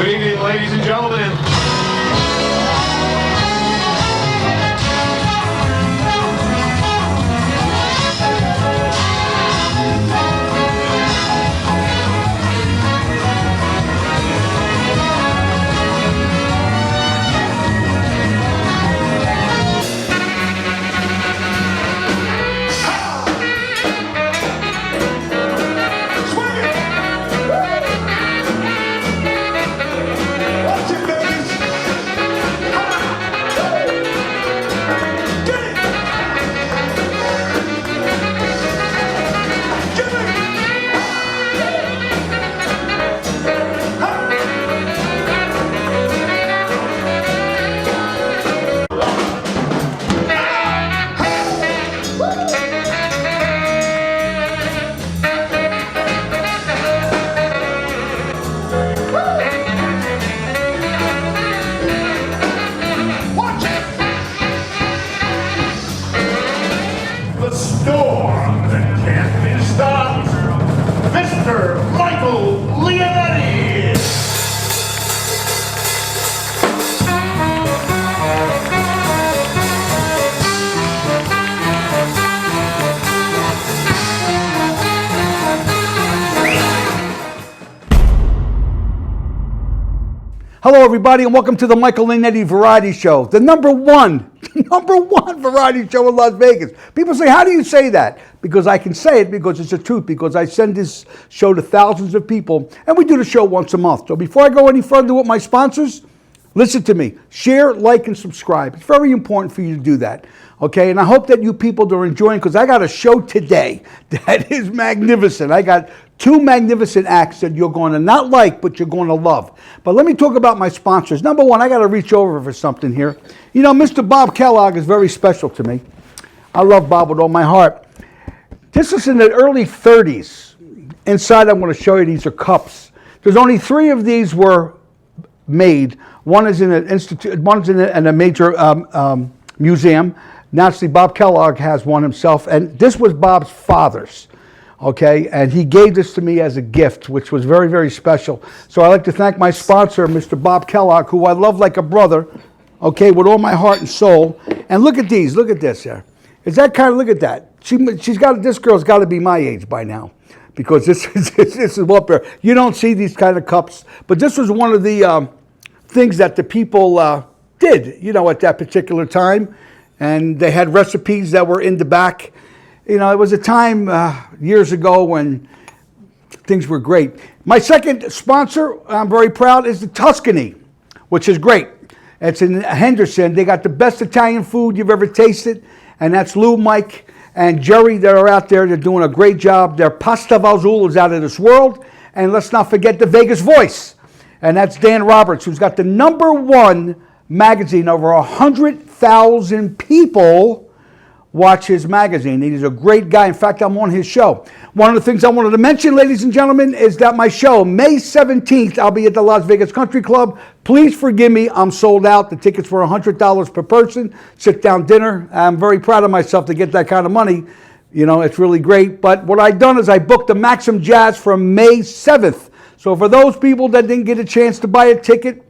Good evening, ladies and gentlemen. Leonetti! Hello, everybody, and welcome to the Michael Leonetti Variety Show, the number one variety show in Las Vegas. People say, how do you say that? Because I can say it because it's the truth, because I send this show to thousands of people, and we do the show once a month. So before I go any further with my sponsors, listen to me. Share, like, and subscribe. It's very important for you to do that, okay? And I hope that you people are enjoying, because I got a show today that is magnificent. I got two magnificent acts that you're going to not like, but you're going to love. But let me talk about my sponsors. Number one, I got to reach over for something here. You know, Mr. Bob Kellogg is very special to me. I love Bob with all my heart. This is in the early 30s. Inside, I'm going to show you, these are cups. There's only 3 of these were made. One is in an institute, one's in a major museum. Naturally, Bob Kellogg has one himself, and this was Bob's father's. Okay, and he gave this to me as a gift, which was very, very special. So I'd like to thank my sponsor, Mr. Bob Kellogg, who I love like a brother, okay, with all my heart and soul. And look at these, look at this here. Is that kind of, look at that. This girl's got to be my age by now, because this is what you don't see these kind of cups. But this was one of the things that the people did, you know, at that particular time. And they had recipes that were in the back. You know, it was a time years ago when things were great. My second sponsor, I'm very proud, is the Tuscany, which is great. It's in Henderson. They got the best Italian food you've ever tasted, and that's Lou, Mike, and Jerry that are out there. They're doing a great job. Their pasta Valzul is out of this world. And let's not forget the Vegas Voice, and that's Dan Roberts, who's got the #1 magazine. Over 100,000 people watch his magazine. He's a great guy. In fact, I'm on his show. One of the things I wanted to mention, ladies and gentlemen, is that my show, May 17th, I'll be at the Las Vegas Country Club. Please forgive me, I'm sold out. The tickets were $100 per person, sit-down dinner. I'm very proud of myself to get that kind of money. You know, it's really great. But what I've done is I booked the Maxim Jazz for May 7th. So for those people that didn't get a chance to buy a ticket,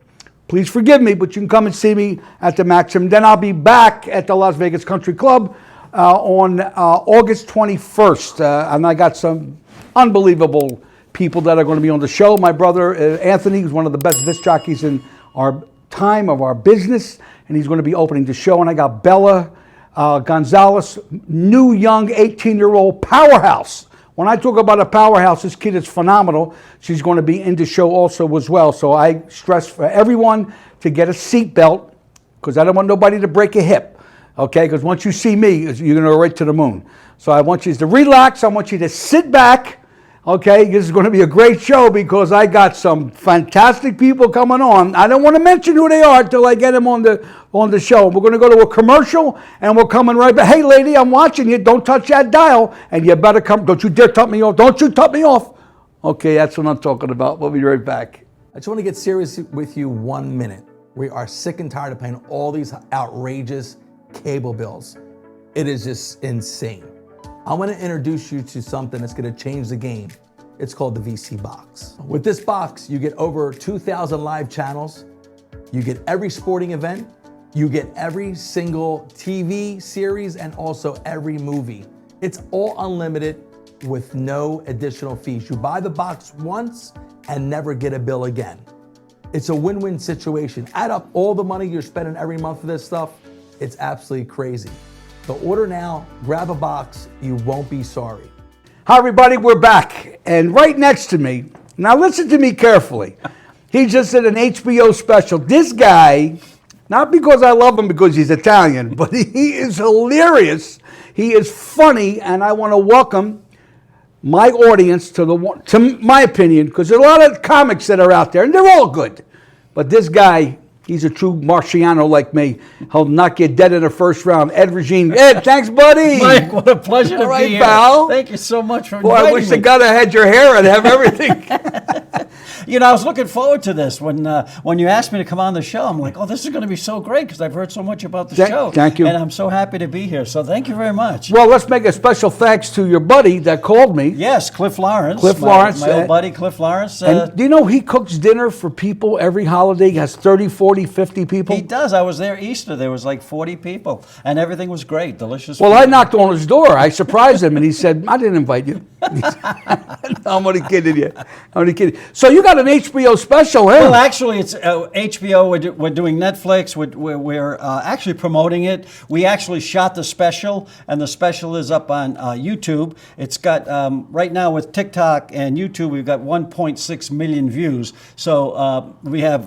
please forgive me, but you can come and see me at the Maxim. Then I'll be back at the Las Vegas Country Club on August 21st. And I got some unbelievable people that are going to be on the show. My brother, Anthony, is one of the best disc jockeys in our time of our business, and he's going to be opening the show. And I got Bella Gonzalez, new, young, 18-year-old powerhouse. When I talk about a powerhouse, this kid is phenomenal. She's going to be in the show also as well. So I stress for everyone to get a seatbelt, because I don't want nobody to break a hip. Okay, because once you see me, you're going to go right to the moon. So I want you to relax. I want you to sit back. Okay, this is going to be a great show because I got some fantastic people coming on. I don't want to mention who they are until I get them on the show. We're going to go to a commercial, and we're coming right back. Hey, lady, I'm watching you. Don't touch that dial, and you better come. Don't you dare cut me off. Don't you cut me off. Okay, that's what I'm talking about. We'll be right back. I just want to get serious with you 1 minute. We are sick and tired of paying all these outrageous cable bills. It is just insane. I want to introduce you to something that's going to change the game. It's called the VC box. With this box, you get over 2,000 live channels. You get every sporting event. You get every single TV series and also every movie. It's all unlimited with no additional fees. You buy the box once and never get a bill again. It's a win-win situation. Add up all the money you're spending every month for this stuff. It's absolutely crazy. So order now, grab a box, you won't be sorry. Hi everybody, we're back. And right next to me, now listen to me carefully. He just did an HBO special. This guy, not because I love him because he's Italian, but he is hilarious. He is funny, and I want to welcome my audience to my opinion, because there are a lot of comics that are out there, and they're all good. But this guy, he's a true Marciano like me. He'll knock you dead in the first round. Ed Rigine. Ed, thanks, buddy. Mike, what a pleasure to right, be here. pal. Thank you so much for Boy, inviting I wish me. to God I had your hair and have everything. You know, I was looking forward to this when you asked me to come on the show. I'm like, oh, this is going to be so great because I've heard so much about the show. Thank you. And I'm so happy to be here. So thank you very much. Well, let's make a special thanks to your buddy that called me. Yes, Cliff Lawrence. Cliff Lawrence. My old buddy, Cliff Lawrence. And do you know he cooks dinner for people every holiday? He has 30, 40, 50 people. He does. I was there Easter. There was like 40 people. And everything was great. Delicious Well, food. I knocked on his door. I surprised him, and he said, I didn't invite you. I'm only kidding you. I'm only kidding. So you got an HBO special, eh? Well, actually, it's HBO. We're doing Netflix. We're actually promoting it. We actually shot the special, and the special is up on YouTube. It's got, right now with TikTok and YouTube, we've got 1.6 million views. So we have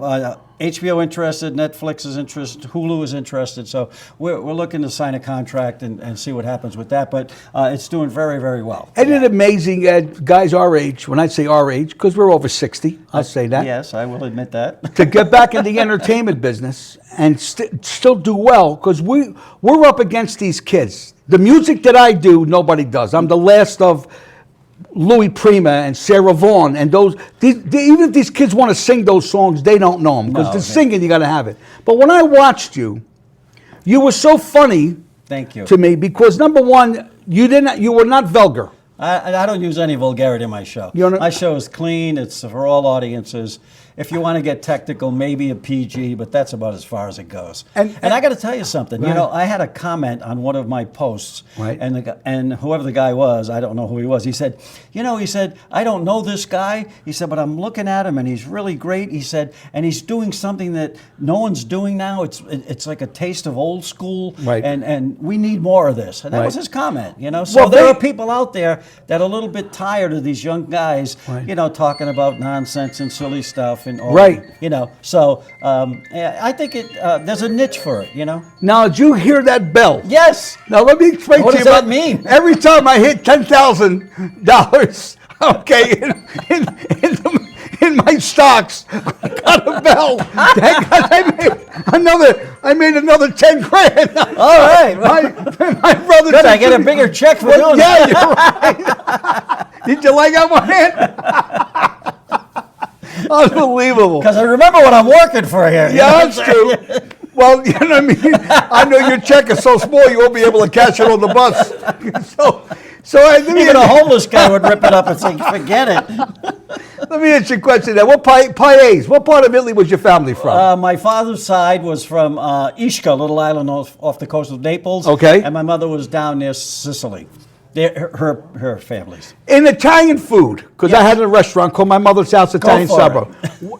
HBO interested, Netflix is interested, Hulu is interested. So we're looking to sign a contract and see what happens with that. But it's doing very, very well. Isn't it amazing, guys our age, when I say our age, because we're over 60, I'll say that, Yes, I will admit that. to get back in the entertainment business and still do well, because we're up against these kids. The music that I do, nobody does. I'm the last of Louis Prima and Sarah Vaughan and those. Even if these kids want to sing those songs, they don't know them, because No, the okay. singing, you got to have it. But when I watched you, you were so funny Thank you. to me, because number one, you were not vulgar. I don't use any vulgarity in my show. My show is clean. It's for all audiences. If you want to get technical, maybe a PG, but that's about as far as it goes. And I got to tell you something. Right. You know, I had a comment on one of my posts, Right. and whoever the guy was, I don't know who he was. He said, I don't know this guy. He said, but I'm looking at him, and he's really great. He said, and he's doing something that no one's doing now. It's like a taste of old school, Right. and we need more of this. And that Right. was his comment. You know, so Well, there are people out there that are a little bit tired of these young guys, Right. you know, talking about nonsense and silly stuff and all, Right. you know. So I think there's a niche for it, you know. Now, did you hear that bell? Yes. Now, let me explain What to you. does that mean? Every time I hit $10,000, okay, in my stocks, I got a bell. Thank God I made another 10 grand. All right. My brother Good. said I get to a me, bigger check for well, doing yeah, that. you're right. Did you like that one? Unbelievable. Because I remember what I'm working for here. you know Yeah, what that's I'm saying? true. Well, you know what I mean? I know your check is so small you won't be able to cash it on the bus. Even a homeless guy would rip it up and say, forget it. Let me ask you a question then. What part of Italy was your family from? My father's side was from Ischia, a little island off the coast of Naples. Okay. And my mother was down near Sicily. Her families. In Italian food, because I had a restaurant called My Mother's House Italian for Suburb.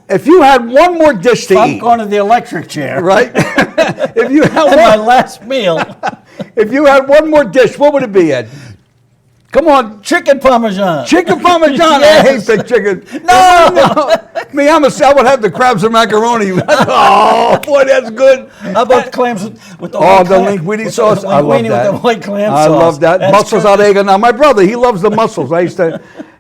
If you had one more dish to I'm eat, going to the electric chair. right? if you had And my one, last meal, if you had one more dish, what would it be, Ed? Come on, chicken parmesan. chicken parmesan. Yes. I hate the chicken. No. Me, I would have the crabs and macaroni. Oh, boy, that's good. How about clams with the Oh, white the clam- linguine with sauce. The I love linguine that. with the white clam I sauce. love that. That's Mussels good. al egg. Now, my brother, he loves the mussels.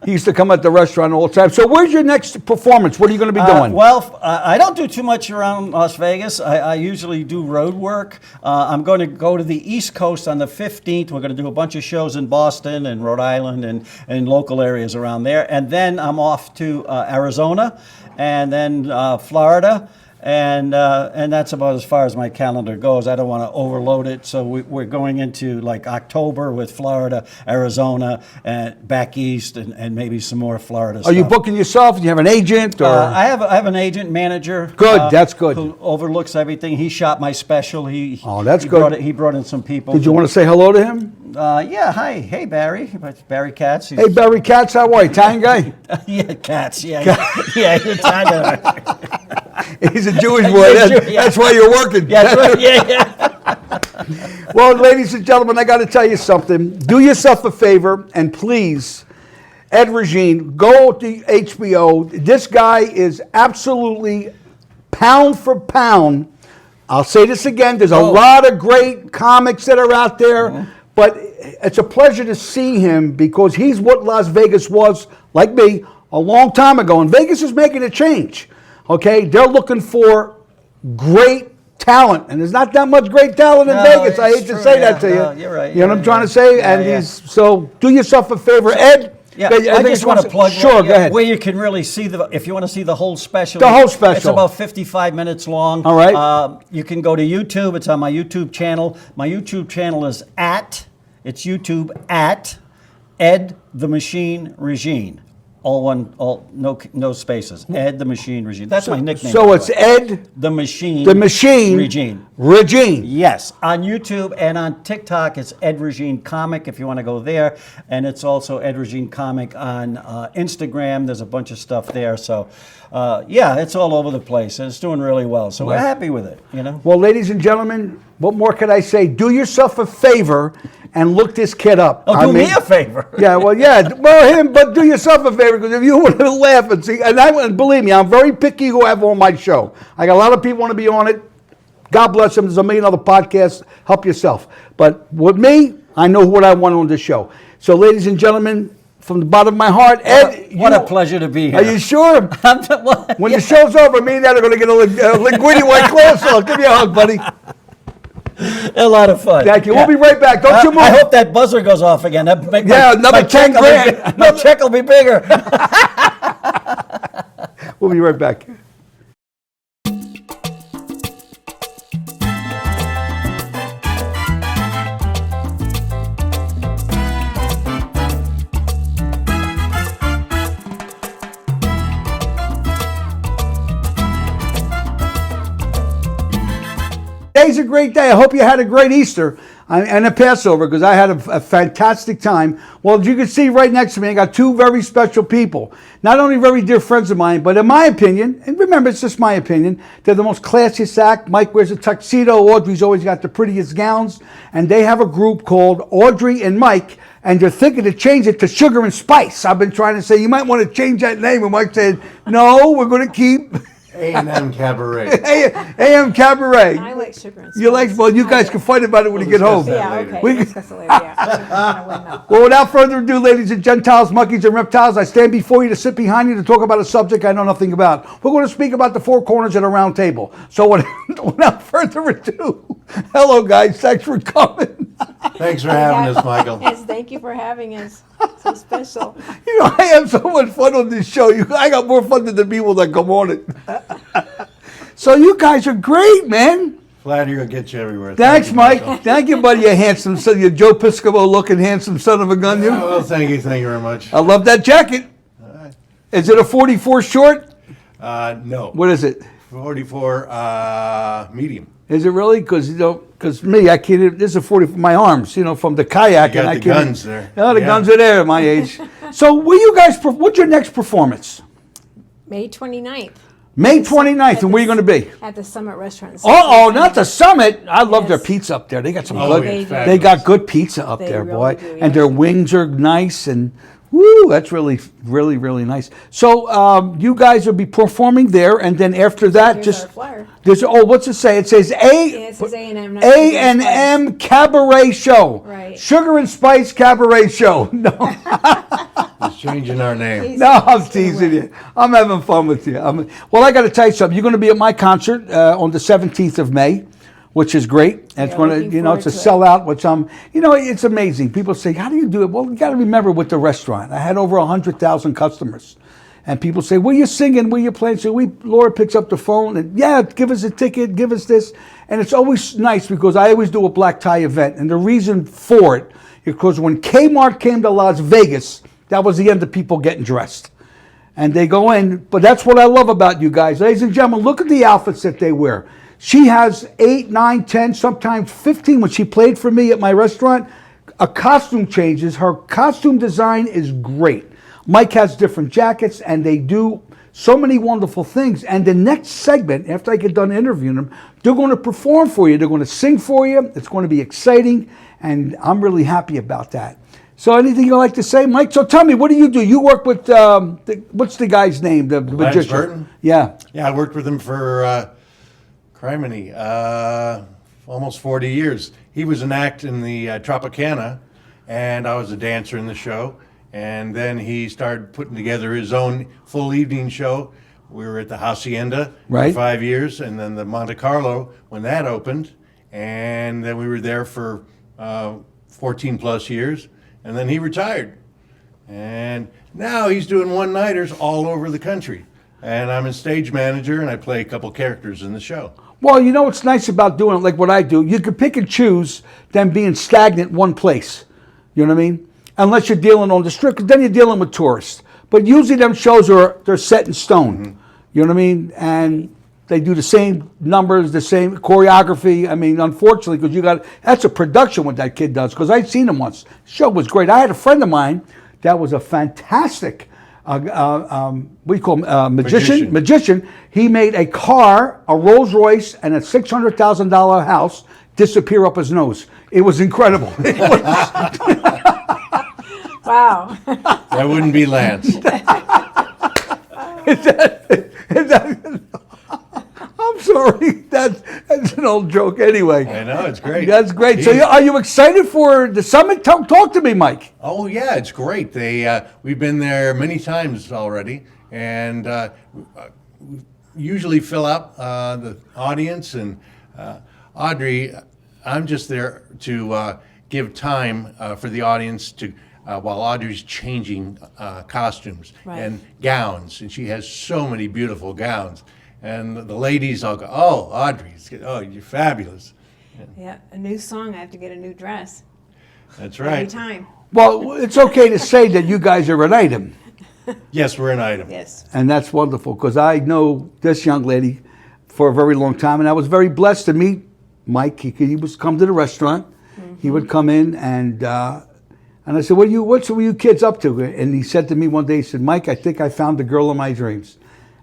He used to come at the restaurant all the time. So where's your next performance? What are you going to be doing? Well, I don't do too much around Las Vegas. I usually do road work. I'm going to go to the East Coast on the 15th. We're going to do a bunch of shows in Boston and Rhode Island and local areas around there. And then I'm off to Arizona and then Florida. and that's about as far as my calendar goes. I don't want to overload it, so we're going into like October with Florida, Arizona, and back east, and maybe some more Florida stuff. Are you booking yourself? Do you have an agent? Or I have an agent manager. Good, that's good. Who overlooks everything. He shot my special. Oh, that's he good. He brought in some people. did you want to say hello to him? Yeah, hi. Hey, Barry. It's Barry Katz. Hey, Barry Katz, how are you? Italian guy? Yeah, Katz. Yeah, yeah, he's Italian. He's a Jewish boy. That's why you're working. Yeah, that's right. Yeah. Well, ladies and gentlemen, I got to tell you something. Do yourself a favor and please, Ed Rigine, go to HBO. This guy is absolutely pound for pound. I'll say this again. There's a lot of great comics that are out there, but it's a pleasure to see him because he's what Las Vegas was, like me, a long time ago. And Vegas is making a change. Okay? They're looking for great talent, and there's not that much great talent in Vegas. I hate to say that to you. No, you're right. You know what I'm trying to say? Yeah, And yeah. so do yourself a favor, Ed. Yeah, I just want to plug Sure, go ahead. where you can really see if you want to see the whole special. The whole special. It's about 55 minutes long. All right. You can go to YouTube. It's on my YouTube channel. My YouTube channel is it's YouTube at Ed the Machine Rigine. No spaces. Ed the Machine Rigine. That's my nickname. So it's Ed the Machine. Regine. Yes, on YouTube and on TikTok, it's Ed Rigine Comic if you want to go there, and it's also Ed Rigine Comic on Instagram. There's a bunch of stuff there, so yeah, it's all over the place, and it's doing really well. So we're happy with it, you know. Well, ladies and gentlemen, what more could I say? Do yourself a favor and look this kid up. Oh, do me a favor. Yeah, well, him, but do yourself a favor because if you want to laugh and see, and believe me, I'm very picky who I have on my show. I got a lot of people want to be on it. God bless them. There's a million other podcasts. Help yourself. But with me, I know what I want on this show. So, ladies and gentlemen, from the bottom of my heart, Ed. What a pleasure to be here. Are you sure? When the show's over, me and Ed are going to get a linguine white class off. Give me a hug, buddy. A lot of fun. Thank you. We'll be right back. Don't you move. I hope that buzzer goes off again. Another 10 grand. My check will be bigger. We'll be right back. Today's a great day. I hope you had a great Easter and a Passover because I had a fantastic time. Well, as you can see right next to me, I got two very special people. Not only very dear friends of mine, but in my opinion, and remember, it's just my opinion, they're the most classiest act. Mike wears a tuxedo. Audrey's always got the prettiest gowns. And they have a group called Audrey and Mike, and they're thinking to change it to Sugar and Spice. I've been trying to say, you might want to change that name. And Mike said, no, we're going to keep... A&M Cabaret. A&M Cabaret. I like Sugar and Spice. You like? Well, you guys can fight about it when you get home. Yeah, okay. We'll discuss it later. Yeah. Well, without further ado, ladies and Gentiles, monkeys and reptiles, I stand before you to sit behind you to talk about a subject I know nothing about. We're going to speak about the four corners at a round table. So without further ado, hello guys, thanks for coming. Thanks for having us, Michael. Yes, thank you for having us. So special. You know, I have so much fun on this show. I got more fun than the people that come on it. So you guys are great, man. Flattery will get you everywhere. Thanks, Thank you, Mike. Michael. Thank you, buddy. You handsome son. You Joe Piscopo-looking handsome son of a gun. You. Oh, well, thank you very much. I love that jacket. Is it a 44 short? No. What is it? 44 medium. Is it really? Because me, I can't. This is a 40 for my arms. From the kayak. You got and I the can't. guns there. Oh, the Yeah. guns are there at my age. So, will you guys? What's your next performance? May 29th. May 29th, and where are you going to be? At the Summit Restaurant. Oh, not the Summit. I love their Yes. pizza up there. They got some Oh, good. yeah, They fabulous. They got good pizza up They there, really boy. do, And yeah. their wings are nice and woo, that's really, really, really nice. So you guys will be performing there, and then after that, Here's just our flyer. there's what's it say? It says Yeah, it says A&M. not Sugar and Spice. A&M Cabaret Show. Right. Sugar and Spice Cabaret Show. No, Just changing our name. no, I'm teasing you. I'm having fun with you. Well, I got to tell you something. You're going to be at my concert on the 17th of May. Which is great. And it's Yeah, going looking to, it's a forward to it. sellout, which it's amazing. People say, how do you do it? Well, you got to remember with the restaurant. I had over 100,000 customers. And people say, "Where you singing? Where you playing?" So Laura picks up the phone and, yeah, give us a ticket, give us this. And it's always nice because I always do a black tie event. And the reason for it is because when Kmart came to Las Vegas, that was the end of people getting dressed. And they go in, but that's what I love about you guys. Ladies and gentlemen, look at the outfits that they wear. She has 8, 9, 10, sometimes 15 when she played for me at my restaurant. A costume changes. Her costume design is great. Mike has different jackets, and they do so many wonderful things. And the next segment, after I get done interviewing them, they're going to perform for you. They're going to sing for you. It's going to be exciting, and I'm really happy about that. So anything you'd like to say, Mike? So tell me, what do? You work with, what's the guy's name? The magician? Burton? Yeah. Yeah, I worked with him for, criminy, almost 40 years. He was an act in the Tropicana, and I was a dancer in the show. And then he started putting together his own full evening show. We were at the Hacienda Right. for 5 years, and then the Monte Carlo when that opened. And then we were there for 14 plus years. And then he retired. And now he's doing one-nighters all over the country. And I'm a stage manager, and I play a couple characters in the show. Well, you know what's nice about doing it like what I do? You can pick and choose than being stagnant one place. You know what I mean? Unless you're dealing on the strip, because then you're dealing with tourists. But usually them shows they're set in stone. Mm-hmm. You know what I mean? And they do the same numbers, the same choreography. I mean, unfortunately, because that's a production what that kid does. Because I'd seen him once. The show was great. I had a friend of mine that was a fantastic, what do you call him, magician. He made a car, a Rolls Royce, and a $600,000 house disappear up his nose. It was incredible. Wow. That wouldn't be Lance. I'm sorry. That's an old joke anyway. I know, it's great. That's great. So are you excited for the summit? Talk to me, Mike. Oh yeah, it's great. We've been there many times already, and we usually fill up the audience. And Audrey, I'm just there to give time for the audience to while Audrey's changing costumes Right. and gowns, and she has so many beautiful gowns. And the ladies all go, "Oh, Audrey, oh, you're fabulous." Yeah, a new song. I have to get a new dress That's every right. time. Well, it's okay to say that you guys are an item. Yes, we're an item. Yes. And that's wonderful because I know this young lady for a very long time, and I was very blessed to meet Mike. He was come to the restaurant. He would come in, and I said, "What were you kids up to?" And he said to me one day, he said, "Mike, I think I found the girl of my dreams."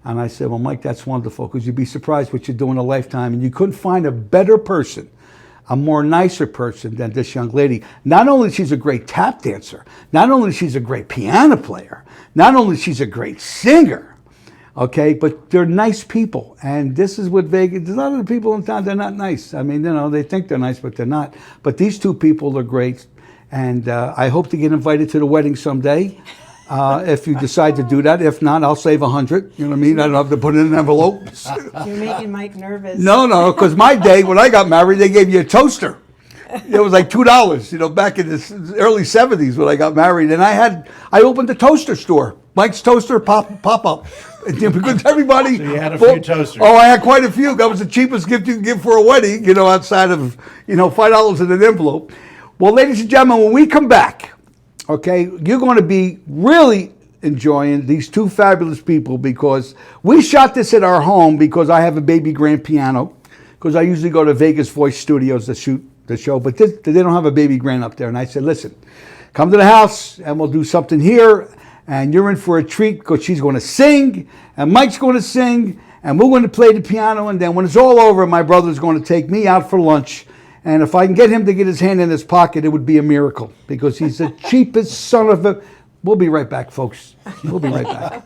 And I said, "Well, Mike, that's wonderful because you'd be surprised what you do in a lifetime, and you couldn't find a better person." A more nicer person than this young lady. Not only she's a great tap dancer, not only she's a great piano player, not only she's a great singer, okay, but they're nice people. And this is what Vegas, there's a lot of the people in town, they're not nice. I mean, they think they're nice, but they're not. But these two people are great. And I hope to get invited to the wedding someday. If you decide to do that. If not, I'll save 100. You know what I mean? I don't have to put it in an envelope. You're making Mike nervous. No, because my day, when I got married, they gave you a toaster. It was like $2, back in the early 70s when I got married. And I opened a toaster store. Mike's Toaster pop-up. Because everybody... So you had a few toasters. Oh, I had quite a few. That was the cheapest gift you can give for a wedding, outside of, $5 in an envelope. Well, ladies and gentlemen, when we come back, okay, you're going to be really enjoying these two fabulous people because we shot this at our home because I have a baby grand piano because I usually go to Vegas Voice Studios to shoot the show, but they don't have a baby grand up there. And I said, listen, come to the house and we'll do something here and you're in for a treat because she's going to sing and Mike's going to sing and we're going to play the piano and then when it's all over, my brother's going to take me out for lunch. And if I can get him to get his hand in his pocket, it would be a miracle because he's the cheapest son of a... We'll be right back, folks. We'll be right back.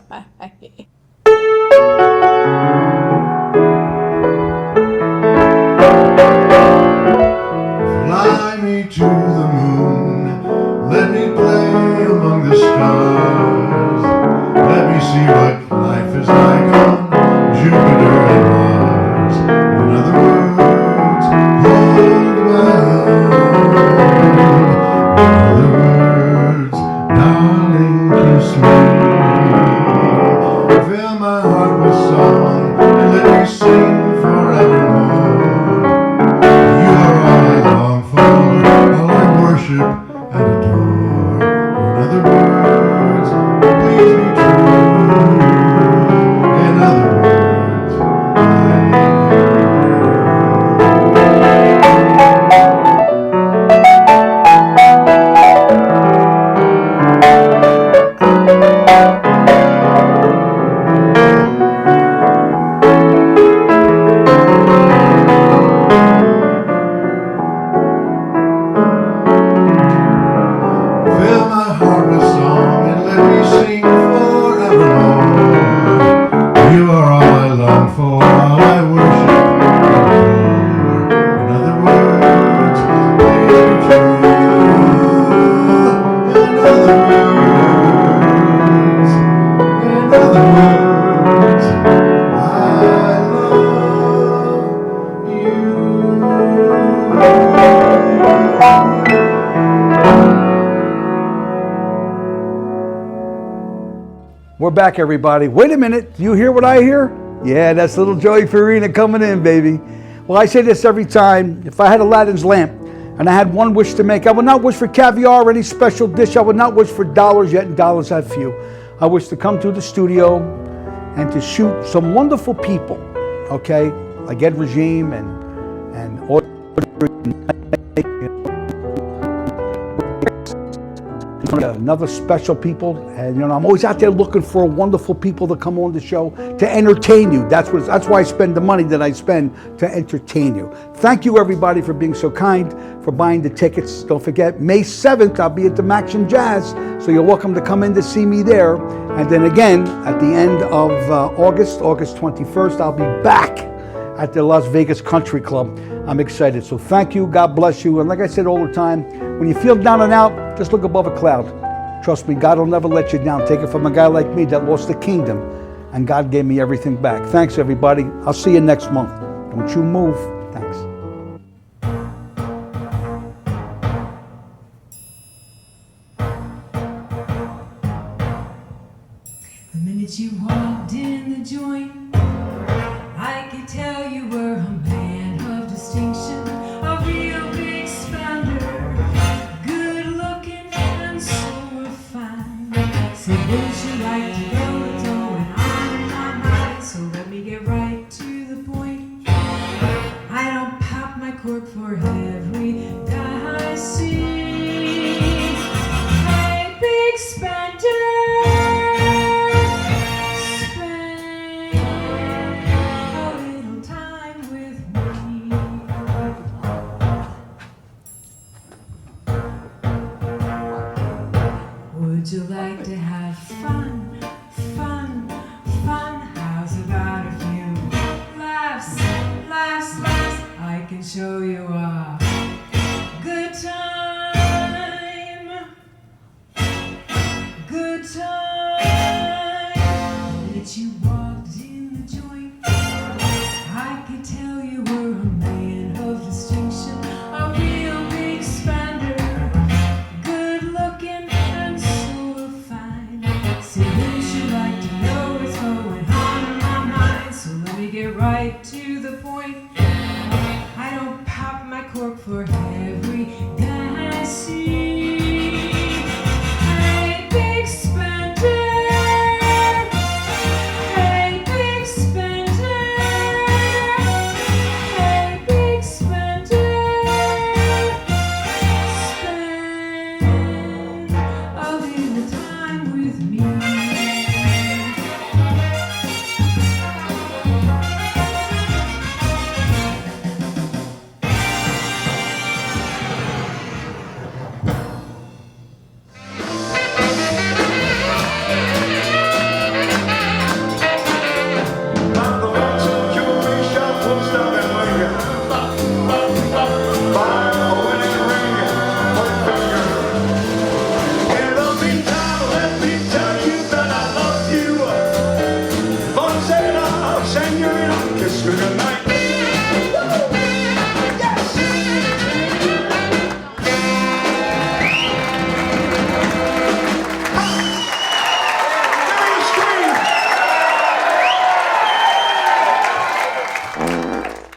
Fly me to the moon, let me play among the stars. Let me see what life is like on Jupiter and Mars. In other words, hold my hand. In other words, darling, kiss me. Fill my heart with song and let me sing forevermore. You are all I long for, all I worship and adore. In other words, please be true. In other words, I love Fill my heart with song and let me sing forevermore. You are all I long for, all I worship and adore. In other words, please be true. In other words, I love you. We're back, everybody. Wait a minute. Do you hear what I hear? Yeah, that's little Joey Farina coming in, baby. Well, I say this every time. If I had Aladdin's lamp and I had one wish to make, I would not wish for caviar or any special dish. I would not wish for dollars, yet and dollars have few. I wish to come to the studio and to shoot some wonderful people, okay? Like Ed Regime and Audrey. Another special people, and I'm always out there looking for wonderful people to come on the show to entertain you. That's why I spend the money that I spend to entertain you. Thank you, everybody, for being so kind, for buying the tickets. Don't forget, May 7th, I'll be at the Max and Jazz, so you're welcome to come in to see me there. And then again, at the end of August 21st, I'll be back at the Las Vegas Country Club. I'm excited. So thank you. God bless you. And like I said all the time, when you feel down and out, just look above a cloud. Trust me, God will never let you down. Take it from a guy like me that lost the kingdom, and God gave me everything back. Thanks, everybody. I'll see you next month. Don't you move. Thanks. The minute you walked in the joint, I could tell you were a man of distinction, a real big spender, good looking and so refined. Said, wouldn't you like to go? It's going on in my mind, so let me get right to the point. I don't pop my cork for every guy I see. Hey, big spender. Would you like to have fun, fun, fun? How's about a few laughs, laughs, laughs? I can show you a good time, good time. Did you walk